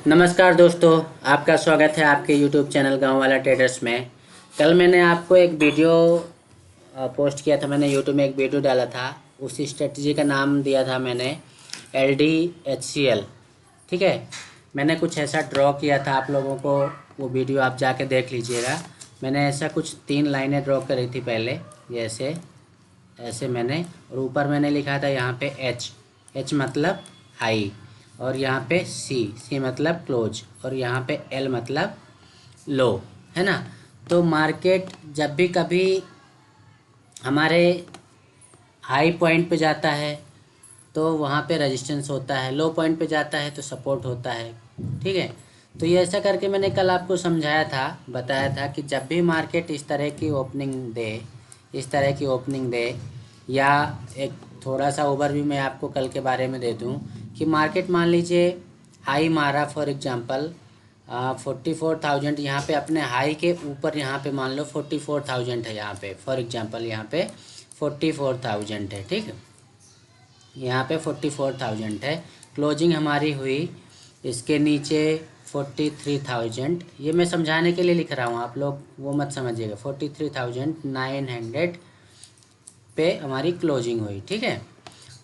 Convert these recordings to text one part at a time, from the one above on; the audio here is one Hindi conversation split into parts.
नमस्कार दोस्तों, आपका स्वागत है आपके YouTube चैनल गांव वाला ट्रेडर्स में। कल मैंने आपको एक वीडियो पोस्ट किया था। मैंने YouTube में एक वीडियो डाला था, उसी स्ट्रेटजी का नाम दिया था मैंने LDHCL। ठीक है, मैंने कुछ ऐसा ड्रॉ किया था आप लोगों को, वो वीडियो आप जाके देख लीजिएगा। मैंने ऐसा कुछ 3 लाइनें ड्रॉ करी थी पहले, जैसे ऐसे मैंने, और ऊपर मैंने लिखा था यहाँ पे H मतलब हाई, और यहाँ पे सी मतलब क्लोज, और यहाँ पे L मतलब लो, है ना। तो मार्केट जब भी कभी हमारे हाई पॉइंट पे जाता है तो वहाँ पे रेजिस्टेंस होता है, लो पॉइंट पे जाता है तो सपोर्ट होता है। ठीक है, तो ये ऐसा करके मैंने कल आपको समझाया था, बताया था कि जब भी मार्केट इस तरह की ओपनिंग दे, इस तरह की ओपनिंग दे, या एक थोड़ा सा ओवरव्यू मैं आपको कल के बारे में दे दूं कि मार्केट मान लीजिए हाई मारा, फॉर एग्जांपल 44,000, यहाँ पे अपने हाई के ऊपर, यहाँ पे मान लो 44,000 है, यहाँ पे फॉर एग्जांपल यहाँ पे 44,000 है। ठीक है, यहाँ पे 44,000 है। क्लोजिंग हमारी हुई इसके नीचे 43,000। ये मैं समझाने के लिए लिख रहा हूँ, आप लोग वो मत समझिएगा। 43,900 पे हमारी क्लोजिंग हुई। ठीक है,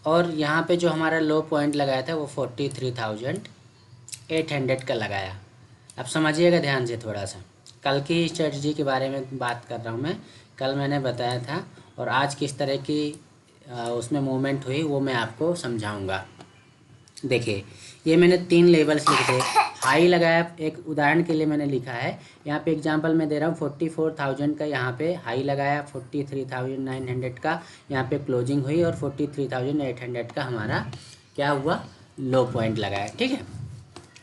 और यहाँ पे जो हमारा लो पॉइंट लगाया था वो 43,800 का लगाया। अब समझिएगा ध्यान से थोड़ा सा, कल की स्ट्रेटजी के बारे में बात कर रहा हूँ मैं। कल मैंने बताया था, और आज किस तरह की उसमें मूवमेंट हुई वो मैं आपको समझाऊंगा। देखिए, ये मैंने 3 लेवल्स लिखे थे। हाई लगाया, एक उदाहरण के लिए मैंने लिखा है, यहाँ पे एग्जांपल मैं दे रहा हूँ। 44,000 का यहाँ पे हाई लगाया, 43,900 का यहाँ पे क्लोजिंग हुई, और 43,800 का हमारा क्या हुआ, लो पॉइंट लगाया। ठीक है,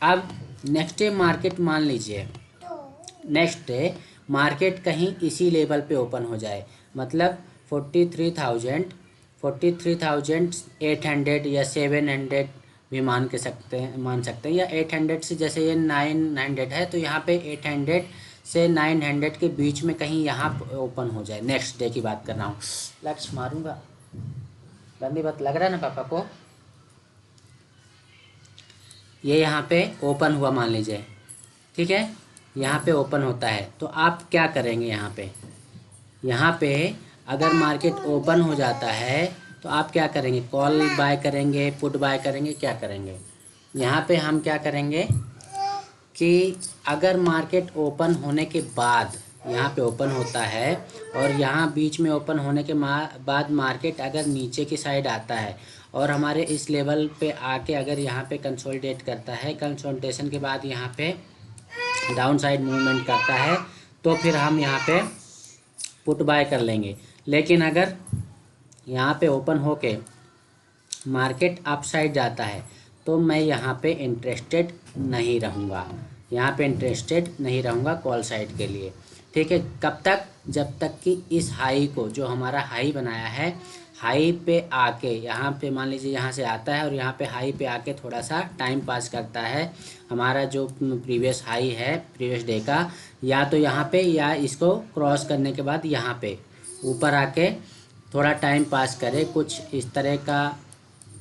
अब नेक्स्ट डे मार्केट, मान लीजिए नेक्स्ट डे मार्केट कहीं इसी लेवल पे ओपन हो जाए, मतलब 43,800 या 700 भी मान सकते हैं, या 800 से, जैसे ये 900 है तो यहाँ पे 800 से 900 के बीच में कहीं यहाँ ओपन हो जाए। नेक्स्ट डे की बात कर रहा हूँ। लक्ष्य मारूंगा, गंदी बात लग रहा है ना पापा को। ये यहाँ पे ओपन हुआ मान लीजिए, ठीक है, यहाँ पे ओपन होता है तो आप क्या करेंगे। यहाँ पे अगर मार्केट ओपन हो जाता है तो आप क्या करेंगे, कॉल बाय करेंगे, पुट बाय करेंगे, क्या करेंगे। यहाँ पे हम क्या करेंगे कि अगर मार्केट ओपन होने के बाद, यहाँ पे ओपन होता है और यहाँ बीच में ओपन होने के बाद मार्केट अगर नीचे की साइड आता है और हमारे इस लेवल पे आके अगर यहाँ पे कंसोलिडेट करता है, कंसोलिडेशन के बाद यहाँ पे डाउन साइड मूवमेंट करता है, तो फिर हम यहाँ पे पुट बाय कर लेंगे। लेकिन अगर यहाँ पे ओपन होके मार्केट अप साइड जाता है तो मैं यहाँ पे इंटरेस्टेड नहीं रहूँगा, यहाँ पे इंटरेस्टेड नहीं रहूँगा कॉल साइड के लिए। ठीक है, कब तक, जब तक कि इस हाई को, जो हमारा हाई बनाया है, हाई पे आके, यहाँ पे मान लीजिए यहाँ से आता है और यहाँ पे हाई पे आके थोड़ा सा टाइम पास करता है, हमारा जो प्रीवियस हाई है प्रीवियस डे का, या तो यहाँ पे, या इसको क्रॉस करने के बाद यहाँ पे ऊपर आके थोड़ा टाइम पास करे, कुछ इस तरह का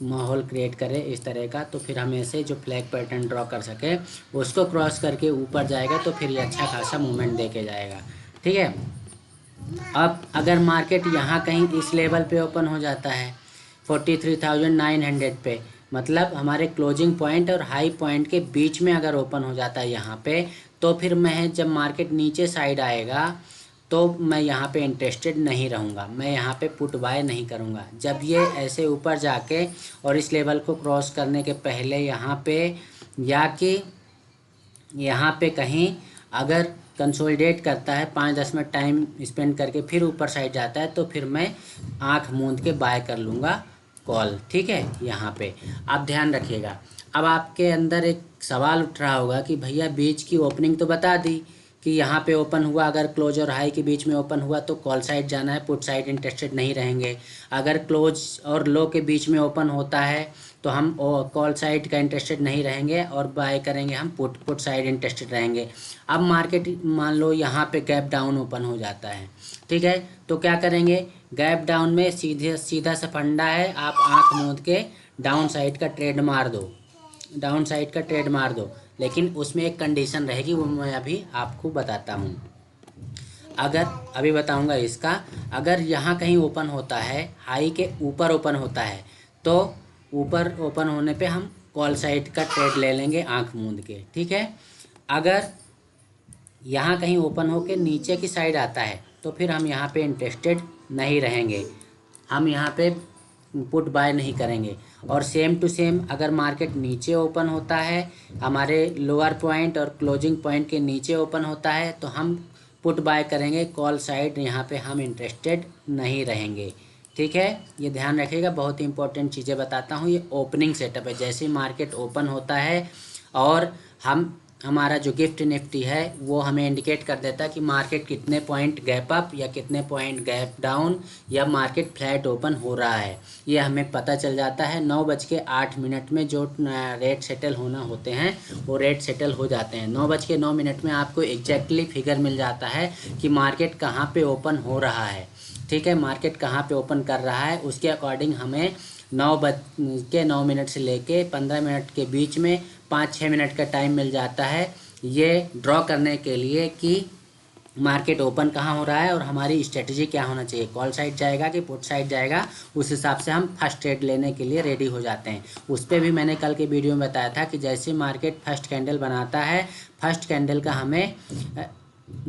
माहौल क्रिएट करे इस तरह का, तो फिर हम ऐसे जो फ्लैग पैटर्न ड्रॉ कर सके, उसको क्रॉस करके ऊपर जाएगा तो फिर ये अच्छा खासा मूवमेंट दे के जाएगा। ठीक है, अब अगर मार्केट यहाँ कहीं इस लेवल पे ओपन हो जाता है 43,900 पे, मतलब हमारे क्लोजिंग पॉइंट और हाई पॉइंट के बीच में अगर ओपन हो जाता है यहाँ पे, तो फिर मैं, जब मार्केट नीचे साइड आएगा तो मैं यहाँ पे इंटरेस्टेड नहीं रहूँगा, मैं यहाँ पे पुट बाय नहीं करूँगा। जब ये ऐसे ऊपर जाके और इस लेवल को क्रॉस करने के पहले यहाँ पे, या कि यहाँ पे कहीं अगर कंसोलिडेट करता है, 5-10 मिनट टाइम स्पेंड करके फिर ऊपर साइड जाता है, तो फिर मैं आँख मूंद के बाय कर लूँगा कॉल। ठीक है, यहाँ पे आप ध्यान रखिएगा। अब आपके अंदर एक सवाल उठ रहा होगा कि भैया बीच की ओपनिंग तो बता दी कि यहाँ पे ओपन हुआ, अगर क्लोज और हाई के बीच में ओपन हुआ तो कॉल साइड जाना है, पुट साइड इंटरेस्टेड नहीं रहेंगे। अगर क्लोज और लो के बीच में ओपन होता है तो हम कॉल साइड का इंटरेस्टेड नहीं रहेंगे और बाय करेंगे हम पुट साइड इंटरेस्टेड रहेंगे। अब मार्केट मान लो यहाँ पे गैप डाउन ओपन हो जाता है, ठीक है, तो क्या करेंगे, गैप डाउन में सीधा सा फंडा है, आप आँख मूंद के डाउन साइड का ट्रेड मार दो। डाउन साइड का ट्रेड मार दो, लेकिन उसमें एक कंडीशन रहेगी, वो मैं अभी आपको बताता हूँ। अगर अभी बताऊंगा इसका, अगर यहाँ कहीं ओपन होता है, हाई के ऊपर ओपन होता है, तो ऊपर ओपन होने पे हम कॉल साइड का ट्रेड ले लेंगे आंख मूंद के, ठीक है। अगर यहाँ कहीं ओपन होके नीचे की साइड आता है तो फिर हम यहाँ पे इंटरेस्टेड नहीं रहेंगे, हम यहाँ पे पुट बाय नहीं करेंगे। और सेम टू सेम अगर मार्केट नीचे ओपन होता है, हमारे लोअर पॉइंट और क्लोजिंग पॉइंट के नीचे ओपन होता है, तो हम पुट बाय करेंगे कॉल साइड, यहाँ पे हम इंटरेस्टेड नहीं रहेंगे, ठीक है। ये ध्यान रखिएगा, बहुत ही इंपॉर्टेंट चीज़ें बताता हूँ। ये ओपनिंग सेटअप है, जैसे मार्केट ओपन होता है और हमारा जो गिफ्ट निफ्टी है वो हमें इंडिकेट कर देता है कि मार्केट कितने पॉइंट गैप अप या कितने पॉइंट गैप डाउन या मार्केट फ्लैट ओपन हो रहा है, ये हमें पता चल जाता है। 9:08 में जो रेट सेटल होना होते हैं वो रेट सेटल हो जाते हैं। 9:09 में आपको एग्जैक्टली फिगर मिल जाता है कि मार्केट कहाँ पे ओपन हो रहा है, ठीक है। मार्केट कहाँ पे ओपन कर रहा है उसके अकॉर्डिंग हमें 9:09 से लेके 15 मिनट के बीच में 5-6 मिनट का टाइम मिल जाता है, ये ड्रॉ करने के लिए कि मार्केट ओपन कहाँ हो रहा है और हमारी स्ट्रेटजी क्या होना चाहिए, कॉल साइड जाएगा कि पुट साइड जाएगा, उस हिसाब से हम फर्स्ट ट्रेड लेने के लिए रेडी हो जाते हैं। उस पर भी मैंने कल के वीडियो में बताया था कि जैसे मार्केट फर्स्ट कैंडल बनाता है, फर्स्ट कैंडल का हमें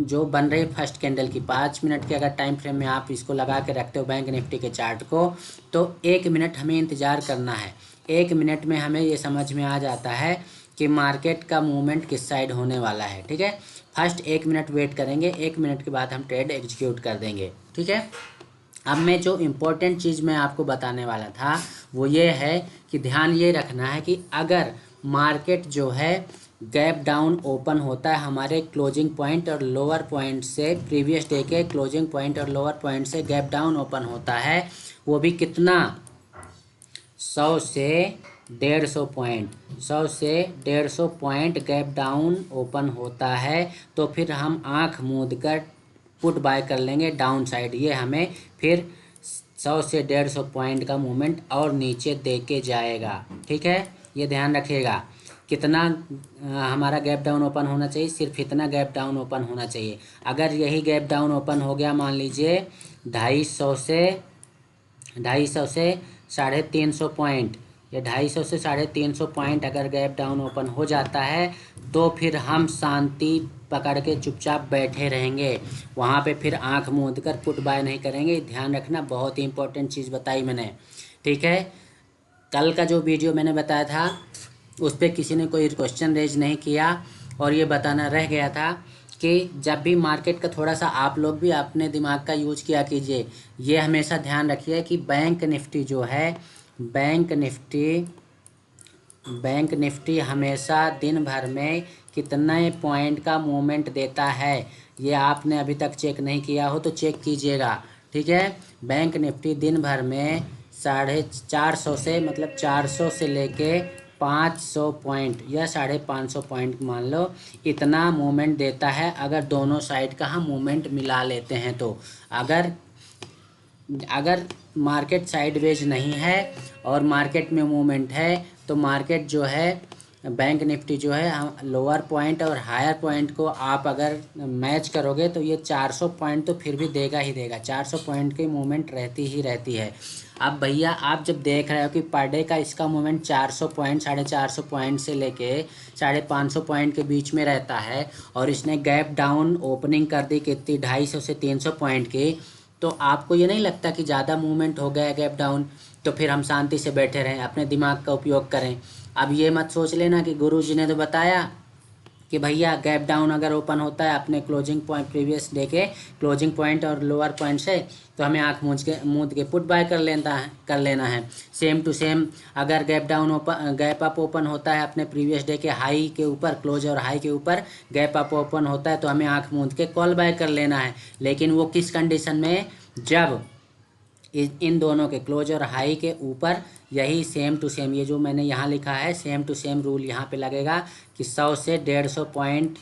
जो बन रही फर्स्ट कैंडल की 5 मिनट के अगर टाइम फ्रेम में आप इसको लगा के रखते हो बैंक निफ्टी के चार्ट को, तो 1 मिनट हमें इंतज़ार करना है। 1 मिनट में हमें ये समझ में आ जाता है कि मार्केट का मूवमेंट किस साइड होने वाला है, ठीक है। फर्स्ट 1 मिनट वेट करेंगे, 1 मिनट के बाद हम ट्रेड एग्जीक्यूट कर देंगे, ठीक है। अब मैं जो इम्पोर्टेंट चीज़ मैं आपको बताने वाला था वो ये है कि ध्यान ये रखना है कि अगर मार्केट जो है गैप डाउन ओपन होता है हमारे क्लोजिंग पॉइंट और लोअर पॉइंट से, प्रीवियस डे के क्लोजिंग पॉइंट और लोअर पॉइंट से गैप डाउन ओपन होता है, वो भी कितना, 100 से 150 पॉइंट, 100 से 150 पॉइंट गैप डाउन ओपन होता है, तो फिर हम आंख मूंद कर पुट बाय कर लेंगे डाउन साइड। ये हमें फिर 100 से 150 पॉइंट का मूवमेंट और नीचे दे के जाएगा, ठीक है। ये ध्यान रखिएगा, कितना हमारा गैप डाउन ओपन होना चाहिए, सिर्फ इतना गैप डाउन ओपन होना चाहिए। अगर यही गैप डाउन ओपन हो गया, मान लीजिए 250 से 350 पॉइंट, या 250 से 350 पॉइंट अगर गैप डाउन ओपन हो जाता है, तो फिर हम शांति पकड़ के चुपचाप बैठे रहेंगे, वहाँ पे फिर आंख मूंद कर पुट बाय नहीं करेंगे। ध्यान रखना, बहुत ही इंपॉर्टेंट चीज़ बताई मैंने, ठीक है। कल का जो वीडियो मैंने बताया था उस पर किसी ने कोई क्वेश्चन रेज नहीं किया, और ये बताना रह गया था कि जब भी मार्केट का थोड़ा सा आप लोग भी अपने दिमाग का यूज किया कीजिए। ये हमेशा ध्यान रखिए कि बैंक निफ्टी जो है, बैंक निफ्टी हमेशा दिन भर में कितने पॉइंट का मूवमेंट देता है, ये आपने अभी तक चेक नहीं किया हो तो चेक कीजिएगा, ठीक है। बैंक निफ्टी दिन भर में 450 से, मतलब 400 से लेके 500 पॉइंट या 550 पॉइंट मान लो, इतना मूवमेंट देता है अगर दोनों साइड का हम मूवमेंट मिला लेते हैं तो। अगर मार्केट साइडवेज नहीं है और मार्केट में मूवमेंट है, तो मार्केट जो है बैंक निफ्टी जो है लोअर पॉइंट और हायर पॉइंट को आप अगर मैच करोगे तो ये 400 पॉइंट तो फिर भी देगा ही देगा, 400 पॉइंट की मूवमेंट रहती ही रहती है। अब भैया आप जब देख रहे हो कि पर डे का इसका मूवमेंट 400 पॉइंट, 450 पॉइंट से लेके 550 पॉइंट के बीच में रहता है, और इसने गैप डाउन ओपनिंग कर दी कितनी, 250 से 300 पॉइंट की, तो आपको ये नहीं लगता कि ज़्यादा मूवमेंट हो गया गैप डाउन, तो फिर हम शांति से बैठे रहें, अपने दिमाग का उपयोग करें। अब ये मत सोच लेना कि गुरुजी ने तो बताया कि भैया गैप डाउन अगर ओपन होता है अपने क्लोजिंग पॉइंट, प्रीवियस डे के क्लोजिंग पॉइंट और लोअर पॉइंट से, तो हमें आंख मूंद के पुट बाय कर लेना है। सेम टू सेम अगर गैप अप ओपन होता है अपने प्रीवियस डे के हाई के ऊपर, क्लोज और हाई के ऊपर गैप अप ओपन होता है, तो हमें आंख मूंद के कॉल बाय कर लेना है। लेकिन वो किस कंडीशन में, जब इन दोनों के क्लोज और हाई के ऊपर यही सेम टू सेम, ये जो मैंने यहाँ लिखा है सेम टू सेम रूल यहाँ पे लगेगा कि 100 से 150 पॉइंट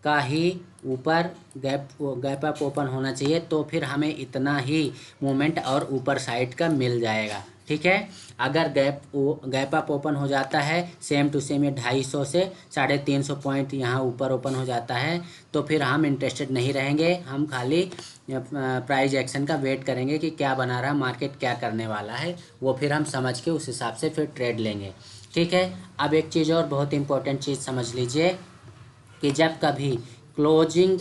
का ही ऊपर गैप अप ओपन होना चाहिए, तो फिर हमें इतना ही मूवमेंट और ऊपर साइड का मिल जाएगा, ठीक है। अगर गैप अप ओपन हो जाता है सेम टू सेम, ये 250 से 350 पॉइंट यहाँ ऊपर ओपन हो जाता है, तो फिर हम इंटरेस्टेड नहीं रहेंगे। हम खाली प्राइस एक्शन का वेट करेंगे कि क्या बना रहा, मार्केट क्या करने वाला है, वो फिर हम समझ के उस हिसाब से फिर ट्रेड लेंगे। ठीक है। अब एक चीज़ और बहुत इंपॉर्टेंट चीज़ समझ लीजिए कि जब कभी क्लोजिंग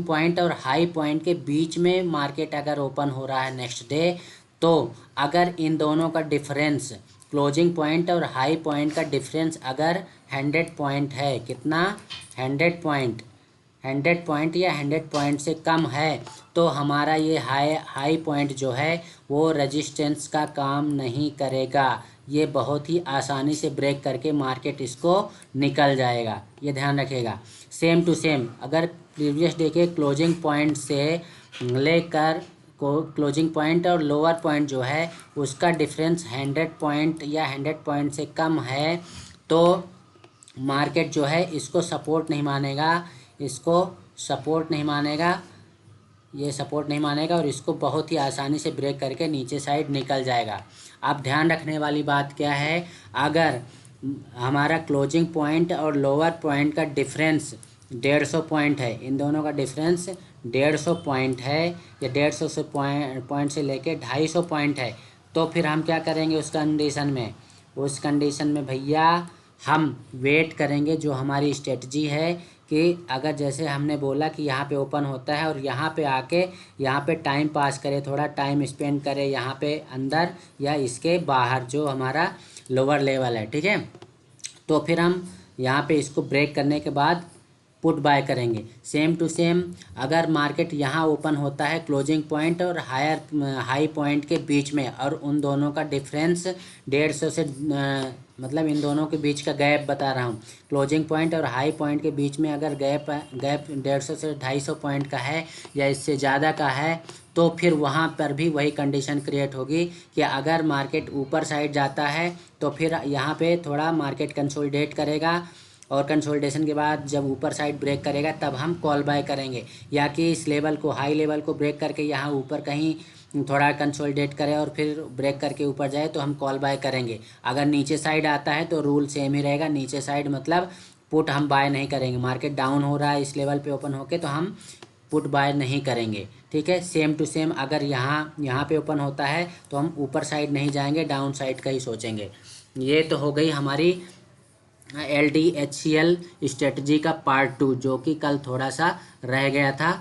पॉइंट और हाई पॉइंट के बीच में मार्केट अगर ओपन हो रहा है नेक्स्ट डे, तो अगर इन दोनों का डिफरेंस, क्लोजिंग पॉइंट और हाई पॉइंट का डिफरेंस अगर 100 पॉइंट है, कितना, 100 पॉइंट या 100 पॉइंट से कम है, तो हमारा ये हाई पॉइंट जो है वो रेजिस्टेंस का काम नहीं करेगा। ये बहुत ही आसानी से ब्रेक करके मार्केट इसको निकल जाएगा, ये ध्यान रखिएगा। सेम टू सेम अगर प्रीवियस डे के क्लोजिंग पॉइंट से लेकर क्लोजिंग पॉइंट और लोअर पॉइंट जो है उसका डिफरेंस 100 पॉइंट या 100 पॉइंट से कम है, तो मार्केट जो है इसको सपोर्ट नहीं मानेगा, ये सपोर्ट नहीं मानेगा और इसको बहुत ही आसानी से ब्रेक करके नीचे साइड निकल जाएगा। अब ध्यान रखने वाली बात क्या है, अगर हमारा क्लोजिंग पॉइंट और लोअर पॉइंट का डिफरेंस 150 पॉइंट है, इन दोनों का डिफरेंस 150 पॉइंट है या 150 से पॉइंट से लेके 250 पॉइंट है, तो फिर हम क्या करेंगे उस कंडीशन में भैया हम वेट करेंगे। जो हमारी स्ट्रेटजी है कि अगर जैसे हमने बोला कि यहाँ पे ओपन होता है और यहाँ पे आके यहाँ पे टाइम पास करे, थोड़ा टाइम स्पेंड करे यहाँ पे अंदर या इसके बाहर जो हमारा लोअर लेवल है, ठीक है, तो फिर हम यहाँ पे इसको ब्रेक करने के बाद पुट बाय करेंगे। सेम टू सेम अगर मार्केट यहाँ ओपन होता है क्लोजिंग पॉइंट और हाई पॉइंट के बीच में और उन दोनों का डिफरेंस 150 से मतलब इन दोनों के बीच का गैप बता रहा हूँ, क्लोजिंग पॉइंट और हाई पॉइंट के बीच में अगर गैप 150 से 250 पॉइंट का है या इससे ज़्यादा का है, तो फिर वहाँ पर भी वही कंडीशन क्रिएट होगी कि अगर मार्केट ऊपर साइड जाता है तो फिर यहाँ पे थोड़ा मार्केट कंसोलिडेट करेगा और कंसोलिडेशन के बाद जब ऊपर साइड ब्रेक करेगा तब हम कॉल बाय करेंगे, या कि इस लेवल को, हाई लेवल को ब्रेक करके यहाँ ऊपर कहीं थोड़ा कंसोलिडेट करे और फिर ब्रेक करके ऊपर जाए तो हम कॉल बाय करेंगे। अगर नीचे साइड आता है तो रूल सेम ही रहेगा, नीचे साइड मतलब पुट हम बाय नहीं करेंगे। मार्केट डाउन हो रहा है इस लेवल पे ओपन होके तो हम पुट बाय नहीं करेंगे, ठीक है। सेम टू सेम अगर यहाँ पे ओपन होता है तो हम ऊपर साइड नहीं जाएंगे, डाउन साइड का ही सोचेंगे। ये तो हो गई हमारी LDHCL स्ट्रेटजी का पार्ट 2, जो कि कल थोड़ा सा रह गया था।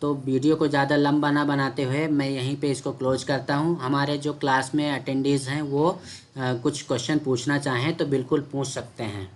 तो वीडियो को ज़्यादा लंबा ना बनाते हुए मैं यहीं पे इसको क्लोज करता हूँ। हमारे जो क्लास में अटेंडीज़ हैं वो कुछ क्वेश्चन पूछना चाहें तो बिल्कुल पूछ सकते हैं।